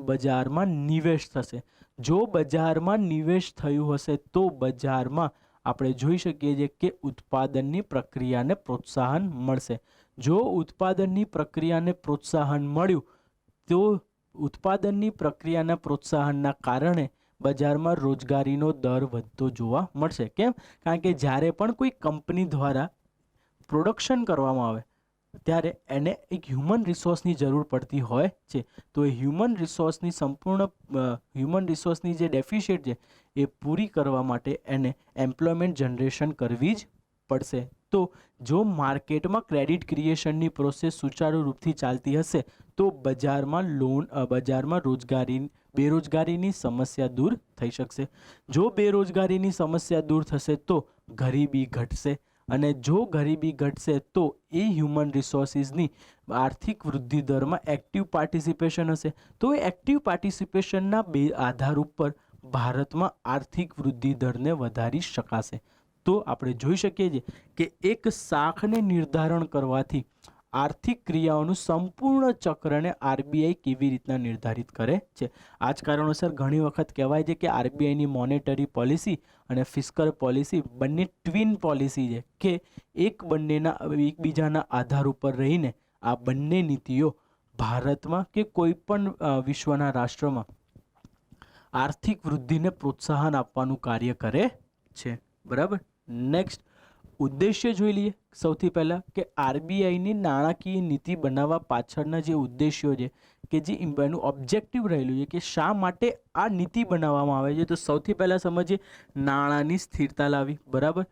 બજારમાં નિવેશ થશે. જો બજારમાં નિવેશ થયું હશે તો બજારમાં આપણે જોઈ શકીએ છીએ કે ઉત્પાદનની પ્રક્રિયાને પ્રોત્સાહન મળશે. જો ઉત્પાદનની પ્રક્રિયાને પ્રોત્સાહન મળ્યું તો ઉત્પાદનની પ્રક્રિયાના પ્રોત્સાહનના કારણે બજારમાં રોજગારીનો દર વધતો જોવા મળશે. કેમ? કારણ કે જ્યારે પણ કોઈ કંપની દ્વારા પ્રોડક્શન કરવામાં આવે ત્યારે એને એક હ્યુમન રિસોર્સની જરૂર પડતી હોય છે. તો એ હ્યુમન રિસોર્સની જે ડેફિશિયટ છે એ પૂરી કરવા માટે એને એમ્પ્લોયમેન્ટ જનરેશન કરવી જ પડશે. તો જો માર્કેટમાં ક્રેડિટ ક્રિએશનની પ્રોસેસ સુચારુ રૂપથી ચાલતી હશે તો બજારમાં બેરોજગારીની સમસ્યા દૂર થઈ શકશે. જો બેરોજગારીની સમસ્યા દૂર થશે તો ગરીબી ઘટશે અને જો ગરીબી ઘટશે તો એ હ્યુમન રિસોર્સિસની આર્થિક વૃદ્ધિ દરમાં એક્ટિવ પાર્ટિસિપેશન હશે. તો એ એક્ટિવ પાર્ટિસિપેશનના બે આધાર ઉપર ભારતમાં આર્થિક વૃદ્ધિ દરને વધારી શકાશે. તો આપણે જોઈ શકીએ છીએ કે એક શાખને નિર્ધારણ કરવાથી આર્થિક ક્રિયાઓનું સંપૂર્ણ ચક્રને આરબીઆઈ કેવી રીતના નિર્ધારિત કરે છે. આ જ કારણોસર ઘણી વખત કહેવાય છે કે આરબીઆઈની મોનેટરી પોલિસી અને ફિસ્કલ પોલિસી બંને ટ્વિન પોલિસી છે કે એકબીજાના આધાર ઉપર રહીને આ બંને નીતિઓ ભારતમાં કે કોઈ પણ વિશ્વના રાષ્ટ્રમાં આર્થિક વૃદ્ધિને પ્રોત્સાહન આપવાનું કાર્ય કરે છે. બરાબર. નેક્સ્ટ ઉદ્દેશ્ય જોઈ લઈએ. સૌથી પહેલાં કે આરબીઆઈની નાણાકીય નીતિ બનાવવા પાછળના જે ઉદ્દેશ્યો છે કે જે એનું ઓબ્જેક્ટિવ રહેલું છે કે શા માટે આ નીતિ બનાવવામાં આવે છે. તો સૌથી પહેલાં સમજીએ નાણાંની સ્થિરતા લાવી. બરાબર.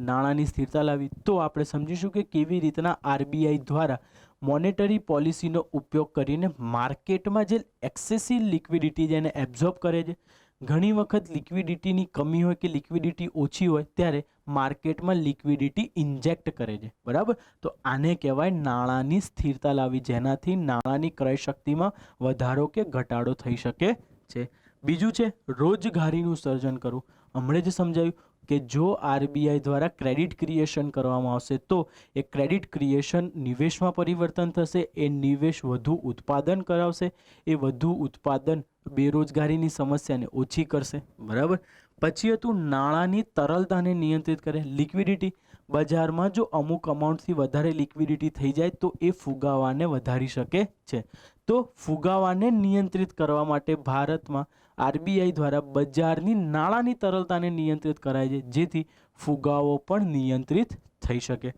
નાણાંની સ્થિરતા લાવી તો આપણે સમજીશું કે કેવી રીતના આરબીઆઈ દ્વારા મોનેટરી પોલિસીનો ઉપયોગ કરીને માર્કેટમાં જે એક્સેસિવ લિક્વિડિટી છે એને એબ્ઝોર્બ કરે છે. ઘણી વખત લિક્વિડિટીની કમી હોય કે લિક્વિડિટી ઓછી હોય ત્યારે માર્કેટમાં લિક્વિડિટી ઇન્જેક્ટ કરે છે. બરાબર. તો આને કહેવાય નાણાંની સ્થિરતા લાવી, જેનાથી નાણાંની ક્રય શક્તિમાં વધારો કે ઘટાડો થઈ શકે છે. બીજું છે રોજગારીનું સર્જન કરવું. હમણાં જ સમજાયું કે જો આરબીઆઈ દ્વારા ક્રેડિટ ક્રિએશન કરવામાં આવશે તો એ ક્રેડિટ ક્રિએશન નિવેશમાં પરિવર્તન થશે. એ નિવેશ વધુ ઉત્પાદન કરાવશે. એ વધુ ઉત્પાદન બેરોજગારીની સમસ્યાને ઓછી કરશે. બરાબર. પછી હતું નાણાંની તરલતાને નિયંત્રિત કરે. લિક્વિડિટી. બજારમાં જો અમુક અમાઉન્ટથી વધારે લિક્વિડિટી થઈ જાય તો એ ફુગાવાને વધારી શકે છે. તો ફુગાવાને નિયંત્રિત કરવા માટે ભારતમાં આરબીઆઈ દ્વારા બજારની નાણાંની તરલતાને નિયંત્રિત કરાય છે જેથી ફુગાવો પણ નિયંત્રિત થઈ શકે.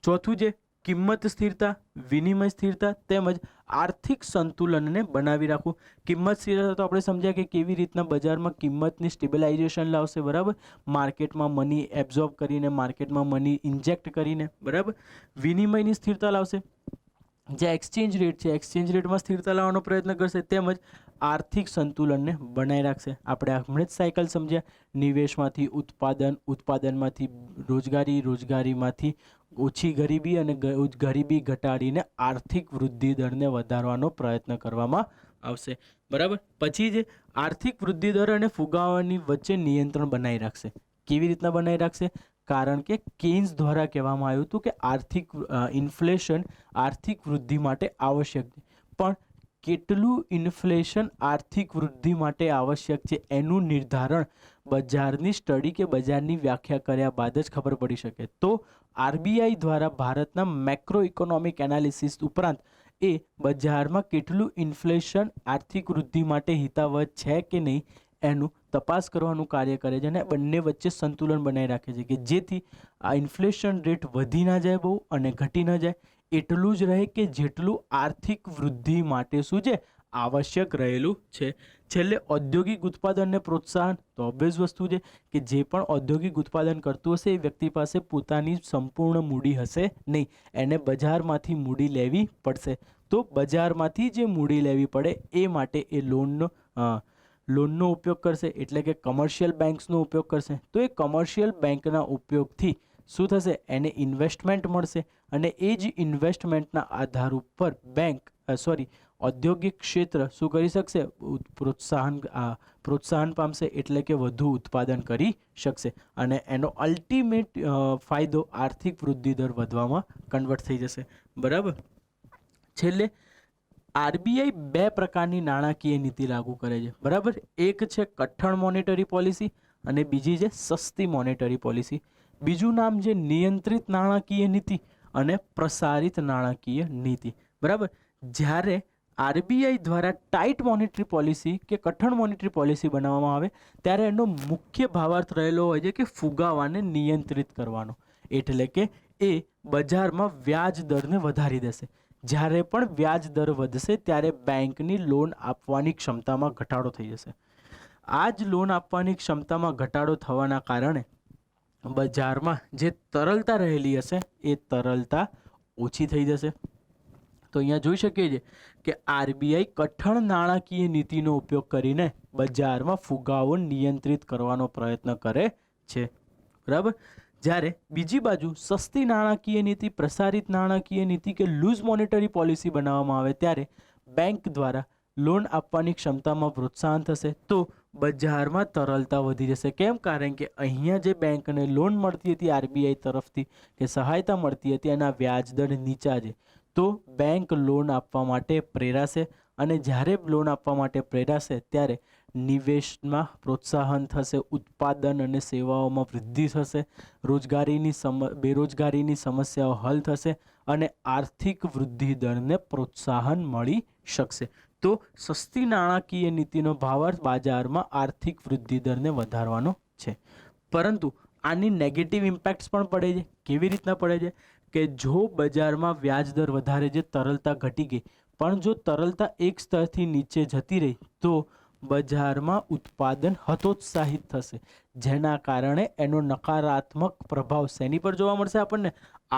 ચોથું છે કિંમત સ્થિરતા, વિનિમય સ્થિરતા તેમજ આર્થિક સંતુલનને બનાવી રાખવું. કિંમત સ્થિરતા તો આપણે સમજ્યા કે કેવી રીતના બજારમાં કિંમતની સ્ટેબિલાઇઝેશન લાવશે, બરાબર, માર્કેટમાં મની એબ્ઝોર્બ કરીને, માર્કેટમાં મની ઇન્જેક્ટ કરીને, બરાબર. વિનિમયની સ્થિરતા લાવશે, જે એક્સચેન્જ રેટ છે એક્સચેન્જ રેટમાં સ્થિરતા લાવવાનો પ્રયત્ન કરશે, તેમજ આર્થિક સંતુલનને બનાવી રાખશે. આપણે હમણાં જ સાયકલ સમજ્યા, નિવેશમાંથી ઉત્પાદન, ઉત્પાદનમાંથી રોજગારી, રોજગારીમાંથી ઓછી ગરીબી અને ગરીબી ઘટાડીને આર્થિક વૃદ્ધિ દરને વધારવાનો પ્રયત્ન કરવામાં આવશે, બરાબર. પછી જે આર્થિક વૃદ્ધિ દર અને ફુગાવાની વચ્ચે નિયંત્રણ બનાવી રાખશે. કેવી રીતના બનાવી રાખશે? કારણ કે કેન્સ દ્વારા કહેવામાં આવ્યું હતું કે આર્થિક ઇન્ફ્લેશન આર્થિક વૃદ્ધિ માટે આવશ્યક છે, પણ કેટલું ઇન્ફ્લેશન આર્થિક વૃદ્ધિ માટે આવશ્યક છે એનું નિર્ધારણ બજારની સ્ટડી કે બજારની વ્યાખ્યા કર્યા બાદ જ ખબર પડી શકે. તો આરબીઆઈ દ્વારા ભારતના મેક્રો ઇકોનોમિક એનાલિસિસ ઉપરાંત એ બજારમાં કેટલું ઇન્ફ્લેશન આર્થિક વૃદ્ધિ માટે હિતાવહ છે કે નહીં એનું તપાસ કરવાનું કાર્ય કરે છે અને બંને વચ્ચે સંતુલન બનાવી રાખે છે કે જેથી આ ઇન્ફ્લેશન રેટ વધી ના જાય બહુ અને ઘટી ના જાય, એટલું જ રહે કે જેટલું આર્થિક વૃદ્ધિ માટે શું છે આવશ્યક રહેલું છે. છેલ્લે ઔદ્યોગિક ઉત્પાદનને પ્રોત્સાહન, તો ઓબ્વિયસ વસ્તુ છે કે જે પણ ઔદ્યોગિક ઉત્પાદન કરતું હશે એ વ્યક્તિ પાસે પોતાની સંપૂર્ણ મૂડી હશે નહીં, એને બજારમાંથી મૂડી લેવી પડશે. તો બજારમાંથી જે મૂડી લેવી પડે એ માટે એ લોનનો ઉપયોગ કરશે, એટલે કે કમર્શિયલ બેંક્સનો ઉપયોગ કરશે. તો એ કમર્શિયલ બેંકના ઉપયોગથી શું થશે? એને ઇન્વેસ્ટમેન્ટ મળશે અને એ જ ઇન્વેસ્ટમેન્ટના આધાર ઉપર ઔદ્યોગિક ક્ષેત્ર શું કરી શકશે? પ્રોત્સાહન પામશે, એટલે કે વધુ ઉત્પાદન કરી શકશે અને એનો અલ્ટિમેટ ફાયદો આર્થિક વૃદ્ધિ દર વધવામાં કન્વર્ટ થઈ જશે, બરાબર. છેલ્લે આરબીઆઈ બે પ્રકારની નાણાકીય નીતિ લાગુ કરે છે, બરાબર. એક છે કઠણ મોનેટરી પોલિસી અને બીજી છે સસ્તી મોનેટરી પોલિસી. બીજું નામ છે નિયંત્રિત નાણાકીય નીતિ અને પ્રસારિત નાણાકીય નીતિ, બરાબર. જ્યારે આરબીઆઈ દ્વારા ટાઈટ મોનેટરી પોલિસી કે કઠણ મોનેટરી પોલિસી બનાવવામાં આવે ત્યારે એનો મુખ્ય ભાવાર્થ રહેલો હોય છે કે ફુગાવાને નિયંત્રિત કરવાનો, એટલે કે એ બજારમાં વ્યાજ દરને વધારી દેશે. જ્યારે પણ વ્યાજ દર વધશે ત્યારે બેંકની લોન આપવાની ક્ષમતામાં ઘટાડો થઈ જશે. આ જ લોન આપવાની ક્ષમતામાં ઘટાડો થવાના કારણે બજારમાં જે તરલતા રહેલી હશે એ તરલતા ઓછી થઈ જશે. તો અહીંયા જોઈ શકીએ છીએ કે આરબીઆઈ કઠણ નાણાકીય નીતિનો ઉપયોગ કરીને બજારમાં ફુગાવો નિયંત્રિત કરવાનો પ્રયત્ન કરે છે, બરાબર. જ્યારે બીજી બાજુ સસ્તી નાણાકીય નીતિ, પ્રસારિત નાણાકીય નીતિ કે લૂઝ મોનેટરી પોલિસી બનાવવામાં આવે ત્યારે બેંક દ્વારા લોન આપવાની ક્ષમતામાં પ્રોત્સાહન થશે, તો બજારમાં તરલતા વધી જશે. કેમ? કારણ કે અહીંયા જે બેંકને લોન મળતી હતી આરબીઆઈ તરફથી કે સહાયતા મળતી હતી એના વ્યાજ દર નીચા છે, તો બેંક લોન આપવા માટે પ્રેરાશે અને જ્યારે લોન આપવા માટે પ્રેરાશે ત્યારે નિવેશમાં પ્રોત્સાહન થશે, ઉત્પાદન અને સેવાઓમાં વૃદ્ધિ થશે, બેરોજગારીની સમસ્યાઓ હલ થશે અને આર્થિક વૃદ્ધિ દરને પ્રોત્સાહન મળી શકશે. તો સસ્તી નાણાકીય નીતિનો ભાવાર્થ બજારમાં આર્થિક વૃદ્ધિ દરને વધારવાનો છે. પરંતુ આની નેગેટિવ ઇમ્પેક્ટ્સ પણ પડે છે. કેવી રીતના પડે છે? કે જો બજારમાં વ્યાજ દર વધારે છે, તરલતા ઘટી ગઈ, પણ જો તરલતા એક સ્તરથી નીચે જતી રહી તો બજારમાં ઉત્પાદન હતોત્સાહિત થશે, જેના કારણે એનો નકારાત્મક પ્રભાવ શેની પર જોવા મળશે? આપણને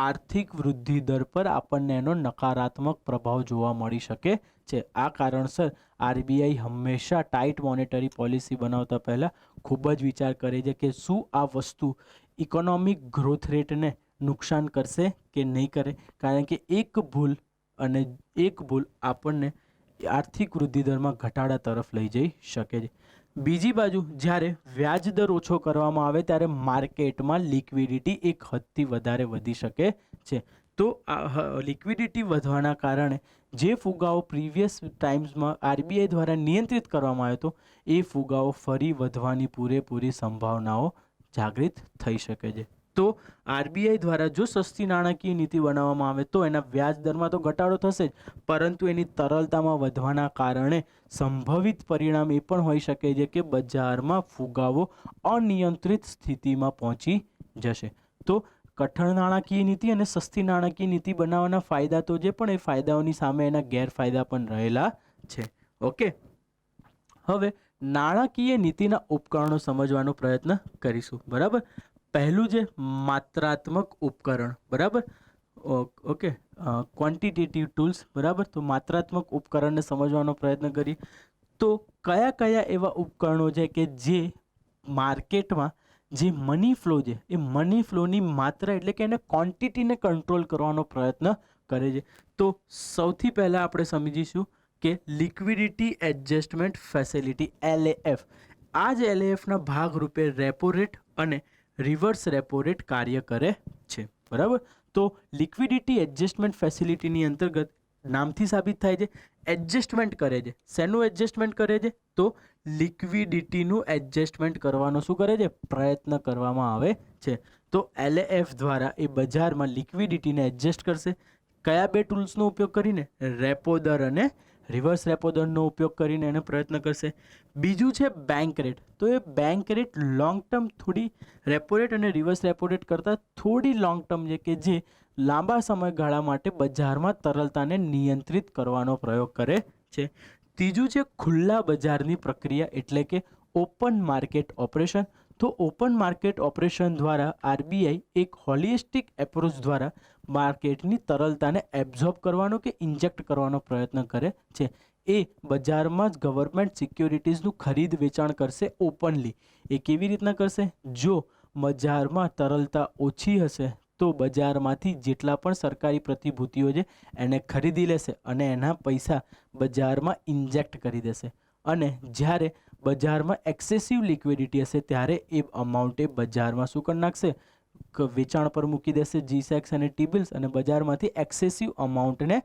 આર્થિક વૃદ્ધિ દર પર આપણને એનો નકારાત્મક પ્રભાવ જોવા મળી શકે છે. આ કારણસર આરબીઆઈ હંમેશા ટાઈટ મોનેટરી પોલિસી બનાવતા પહેલા ખૂબ જ વિચાર કરે છે કે શું આ વસ્તુ ઇકોનોમિક ગ્રોથ રેટને નુકસાન કરશે કે નહીં કરે, કારણ કે એક ભૂલ આપણને આર્થિક વૃદ્ધિ દરમાં ઘટાડા તરફ લઈ જઈ શકે છે. બીજી બાજુ જ્યારે વ્યાજ દર ઓછો કરવામાં આવે ત્યારે માર્કેટમાં લિક્વિડિટી એક હદથી વધારે વધી શકે છે. તો આ લિક્વિડિટી વધવાના કારણે જે ફુગાવો પ્રીવિયસ ટાઈમ્સમાં આરબીઆઈ દ્વારા નિયંત્રિત કરવામાં આવ્યો હતો એ ફુગાવો ફરી વધવાની પૂરેપૂરી સંભાવનાઓ જાગૃત થઈ શકે છે. તો આરબીઆઈ દ્વારા જો સસ્તી નાણાકીય નીતિ બનાવવામાં આવે તો એના વ્યાજ દરમાં તો ઘટાડો થશે જ, પરંતુ એની તરલતામાં વધવાના કારણે સંભવિત પરિણામ એ પણ હોઈ શકે છે કે બજારમાં ફુગાવો અનિયંત્રિત સ્થિતિમાં પહોંચી જશે. તો કઠણ નાણાકીય નીતિ અને સસ્તી નાણાકીય નીતિ બનાવવાના ફાયદા તો છે, પણ એ ફાયદાઓની સામે એના ગેરફાયદા પણ રહેલા છે. ઓકે, હવે નાણાકીય નીતિના ઉપકરણો સમજવાનો પ્રયત્ન કરીશું. બરાબર, પહેલું છે માત્રાત્મક ઉપકરણ. બરાબર, ઓકે, ક્વોન્ટિટેટિવ ટૂલ્સ. બરાબર, તો માત્રાત્મક ઉપકરણને સમજવાનો પ્રયત્ન કરીએ તો કયા કયા એવા ઉપકરણો છે કે જે માર્કેટમાં જે મની ફ્લો છે એ મની ફ્લોની માત્રા એટલે કે એને ક્વોન્ટિટીને કંટ્રોલ કરવાનો પ્રયત્ન કરે છે. તો સૌથી પહેલાં આપણે સમજીશું કે લિક્વિડિટી એડજસ્ટમેન્ટ ફેસિલિટી LAF. આ જ LAFના ભાગરૂપે રેપો રેટ અને રિવર્સ રેપો રેટ કાર્ય કરે છે. બરાબર, તો લિક્વિડિટી એડજસ્ટમેન્ટ ફેસિલિટીની અંતર્ગત નામથી સાબિત થાય છે એડજસ્ટમેન્ટ કરે છે. શેનું એડજસ્ટમેન્ટ કરે છે? તો લિક્વિડિટીનું એડજસ્ટમેન્ટ કરવાનો શું કરે છે? પ્રયત્ન કરવામાં આવે છે. તો LAF દ્વારા એ બજારમાં લિક્વિડિટીને એડજસ્ટ કરશે. કયા બે ટૂલ્સનો ઉપયોગ કરીને? રેપો દર અને રિવર્સ રેપો દરનો ઉપયોગ કરીને એને પ્રયત્ન કરશે. બીજું છે બેંક રેટ. તો એ બેંક રેટ લોંગ ટર્મ થોડી રેપો રેટ અને રિવર્સ રેપો રેટ કરતાં થોડી લોંગ ટર્મ છે કે જે લાંબા સમયગાળા માટે બજારમાં તરલતાને નિયંત્રિત કરવાનો પ્રયોગ કરે છે. ત્રીજું છે ખુલ્લા બજારની પ્રક્રિયા એટલે કે ઓપન માર્કેટ ઓપરેશન. તો ઓપન માર્કેટ ઓપરેશન દ્વારા RBI એક હોલિસ્ટિક એપ્રોચ દ્વારા માર્કેટની તરલતાને એબ્ઝોર્બ કરવાનો કે ઇન્જેક્ટ કરવાનો પ્રયત્ન કરે છે. એ બજારમાં જ ગવર્મેન્ટ સિક્યોરિટીઝનું ખરીદ વેચાણ કરશે ઓપનલી. એ કેવી રીતના કરશે? જો બજારમાં તરલતા ઓછી હશે તો બજારમાંથી જેટલા પણ સરકારી પ્રતિભૂતિઓ છે એને ખરીદી લેશે અને એના પૈસા બજારમાં ઇન્જેક્ટ કરી દેશે. અને જ્યારે બજારમાં એક્સેસિવ લિક્વિડિટી હશે ત્યારે એ અમાઉન્ટ એ બજારમાં શું કરી નાખશે? વેચાણ પર મૂકી દેશે G-Secs અને T-bills અને બજારમાંથી એક્સેસિવ અમાઉન્ટને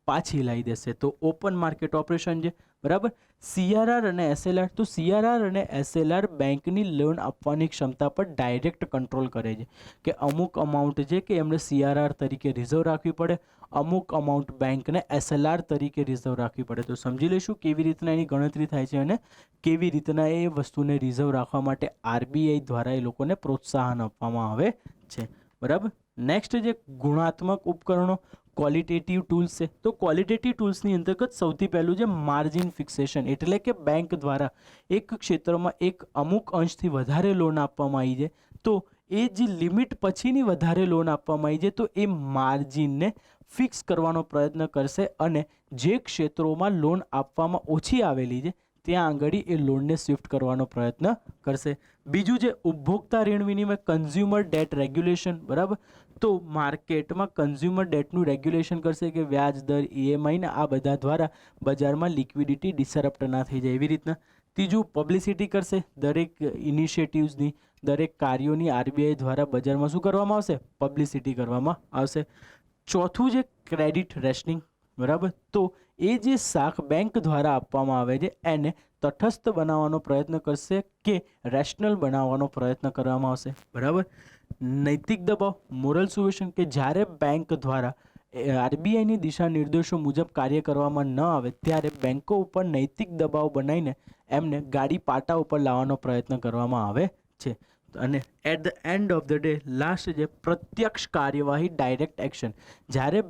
પાછી લાવી દેશે. તો ઓપન માર્કેટ ઓપરેશન છે. બરાબર, CRR અને SLR. તો CRR અને SLR બેંકની લોન આપવાની ક્ષમતા પર ડાયરેક્ટ કંટ્રોલ કરે છે કે અમુક અમાઉન્ટ છે કે એમણે CRR તરીકે રિઝર્વ રાખવી પડે, અમુક અમાઉન્ટ બેંકને SLR તરીકે રિઝર્વ રાખવી પડે. તો સમજી લઈશું કેવી રીતના એની ગણતરી થાય છે અને કેવી રીતના એ વસ્તુને રિઝર્વ રાખવા માટે RBI દ્વારા એ લોકોને પ્રોત્સાહન આપવામાં આવે છે. બરાબર, નેક્સ્ટ જે ગુણાત્મક ઉપકરણો ક્વોલિટેટિવ ટૂલ્સ છે. તો ક્વોલિટેટિવ ટૂલ્સની અંતર્ગત સૌથી પહેલું છે માર્જિન ફિક્સેશન એટલે કે બેંક દ્વારા એક ક્ષેત્રમાં એક અમુક અંશથી વધારે લોન આપવામાં આવી છે તો એ જે લિમિટ પછીની વધારે લોન આપવામાં આવી છે તો એ માર્જિનને ફિક્સ કરવાનો પ્રયત્ન કરશે અને જે ક્ષેત્રોમાં લોન આપવામાં ઓછી આવેલી છે ત્યાં આગળ એ લોનને શિફ્ટ કરવાનો પ્રયત્ન કરશે. બીજું છે ઉપભોક્તા ઋણ વિનિમય કન્ઝ્યુમર ડેટ રેગ્યુલેશન. બરાબર, તો માર્કેટમાં કન્ઝ્યુમર ડેટનું રેગ્યુલેશન કરશે કે વ્યાજ દર EMI ને આ બધા દ્વારા બજારમાં લિક્વિડિટી ડિસરપ્ટ ના થઈ જાય એવી રીતના. ત્રીજું પબ્લિસિટી કરશે. દરેક ઇનિશિયેટિવ્સની દરેક કાર્યોની RBI દ્વારા બજારમાં શું કરવામાં આવશે? પબ્લિસિટી કરવામાં આવશે. ચોથું છે ક્રેડિટ રેશનિંગ. બરાબર, તો એ જે શાખ બેંક દ્વારા આપવામાં આવે છે એને તટસ્થ બનાવવાનો પ્રયત્ન કરશે કે રેશનલ બનાવવાનો પ્રયત્ન કરવામાં આવશે. બરાબર, નૈતિક દબાવ મોરલ સુએશન કે જ્યારે બેંક દ્વારા RBIની દિશા નિર્દેશો મુજબ કાર્ય કરવામાં ન આવે ત્યારે બેંકો ઉપર નૈતિક દબાવ બનાવીને એમને ગાડી પાટા ઉપર લાવવાનો પ્રયત્ન કરવામાં આવે છે. અને at the end of the day last જે પ્રત્યક્ષ કાર્યવાહી ડાયરેક્ટ એક્શન. જ્યારે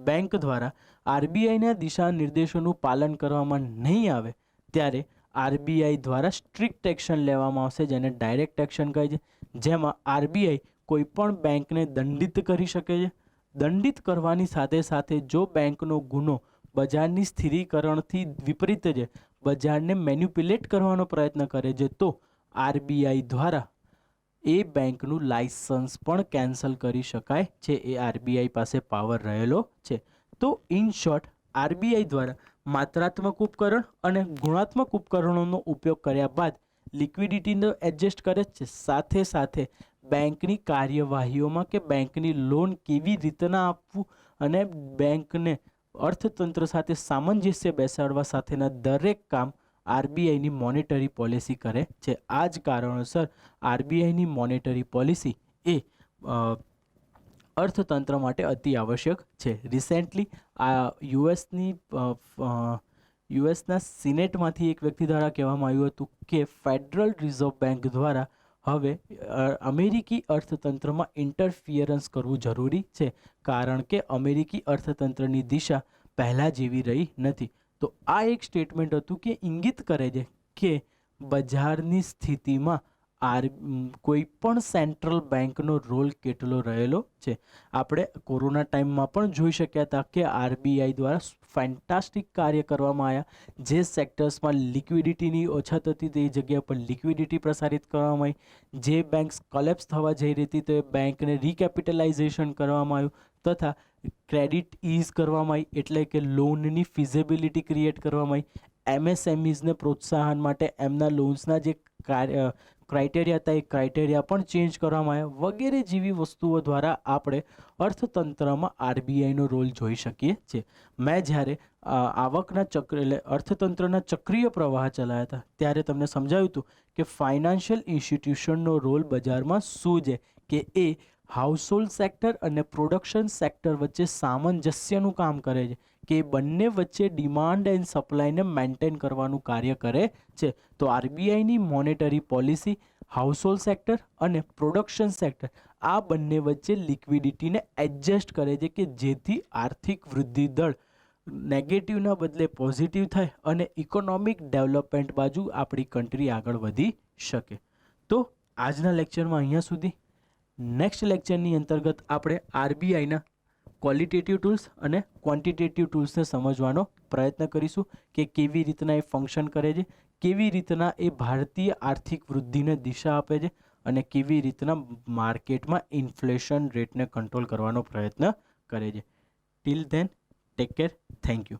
બેંક દ્વારા RBIના દિશા નિર્દેશોનું પાલન કરવામાં નહીં આવે ત્યારે RBI દ્વારા સ્ટ્રિક્ટ એક્શન લેવામાં આવશે જેને ડાયરેક્ટ એક્શન કહે છે. જેમાં RBI કોઈ પણ બેંકને દંડિત કરી શકે છે. દંડિત કરવાની સાથે સાથે જો બેંકનો ગુનો બજારની સ્થિરીકરણથી વિપરીત છે, બજારને મેન્યુપ્યુલેટ કરવાનો પ્રયત્ન કરે છે તો RBI દ્વારા એ બેંકનું લાઇસન્સ પણ કેન્સલ કરી શકાય છે. એ RBI પાસે પાવર રહેલો છે. તો ઇન શોર્ટ RBI દ્વારા માત્રાત્મક ઉપકરણ અને ગુણાત્મક ઉપકરણોનો ઉપયોગ કર્યા બાદ લિક્વિડિટીને એડજસ્ટ કરે છે. સાથે સાથે બેંકની કાર્યવાહીઓમાં કે બેંકની લોન કેવી રીતના આપવું અને બેંકને અર્થતંત્ર સાથે સામંજસ્ય બેસાડવા સાથેના દરેક કામ RBIની મોનેટરી પોલિસી કરે છે. આ જ કારણોસર RBIની મોનેટરી પોલિસી એ અર્થતંત્ર માટે અતિ આવશ્યક છે. રિસેન્ટલી આ યુએસના સિનેટમાંથી એક વ્યક્તિ દ્વારા કહેવામાં આવ્યું હતું કે ફેડરલ રિઝર્વ બેંક દ્વારા હવે અમેરિકી અર્થતંત્રમાં ઇન્ટરફિયરન્સ કરવું જરૂરી છે, કારણ કે અમેરિકી અર્થતંત્રની દિશા પહેલાં જેવી રહી નથી. તો આ એક સ્ટેટમેન્ટ હતું કે ઇંગિત કરે છે કે બજારની સ્થિતિમાં કોઈ પણ સેન્ટ્રલ બેંકનો રોલ કેટલો રહેલો છે. આપણે કોરોના ટાઈમમાં પણ જોઈ શક્યા હતા કે આરબીઆઈ દ્વારા ફેન્ટાસ્ટિક કાર્ય કરવામાં આવ્યા. જે સેક્ટર્સમાં લિક્વિડિટીની અછત હતી તે જગ્યા પર લિક્વિડિટી પ્રસારિત કરવામાં આવી. જે બેંક્સ કોલેપ્સ થવા જઈ રહી હતી તો એ બેંકને રિકેપિટલાઇઝેશન કરવામાં આવ્યું તથા ક્રેડિટ ઇઝ કરવામાં આવી, એટલે કે લોનની ફિઝિબિલિટી ક્રિએટ કરવામાં આવી. એમએસએમઈઝને પ્રોત્સાહન માટે એમના લોન્સના જે ક્રાઇટેરિયા હતા એ ક્રાઇટેરિયા પણ ચેન્જ કરવામાં આવ્યા. વગેરે જેવી વસ્તુઓ દ્વારા આપણે અર્થતંત્રમાં આરબીઆઈનો રોલ જોઈ શકીએ છીએ. મેં જ્યારે આવકના ચક્ર એટલે અર્થતંત્રના ચક્રીય પ્રવાહ ચલાવ્યા હતા ત્યારે તમને સમજાવ્યું હતું કે ફાઇનાન્શિયલ ઇન્સ્ટિટ્યુશનનો રોલ બજારમાં શું છે, કે એ હાઉસહોલ્ડ સેક્ટર અને પ્રોડક્શન સેક્ટર વચ્ચે સામંજસ્યનું કામ કરે છે, કે બંને વચ્ચે ડિમાન્ડ એન્ડ સપ્લાયને મેન્ટેન કરવાનું કાર્ય કરે છે. તો આરબીઆઈની મોનેટરી પોલિસી હાઉસહોલ્ડ સેક્ટર અને પ્રોડક્શન સેક્ટર આ બંને વચ્ચે લિક્વિડિટીને એડજસ્ટ કરે છે, કે જેથી આર્થિક વૃદ્ધિ દર નેગેટિવના બદલે પોઝિટિવ થાય અને ઇકોનોમિક ડેવલપમેન્ટ બાજુ આપણી કન્ટ્રી આગળ વધી શકે. તો આજના લેક્ચરમાં અહીંયા સુધી. નેક્સ્ટ લેક્ચરની અંતર્ગત આપણે આરબીઆઈના ક્વોલિટેટિવ ટૂલ્સ અને ક્વોન્ટિટેટિવ ટૂલ્સને સમજવાનો પ્રયત્ન કરીશું કે કેવી રીતના એ ફંક્શન કરે છે, કેવી રીતના એ ભારતીય આર્થિક વૃદ્ધિને દિશા આપે છે અને કેવી રીતના માર્કેટમાં ઇન્ફ્લેશન રેટને કંટ્રોલ કરવાનો પ્રયત્ન કરે છે. Till then take care. Thank you.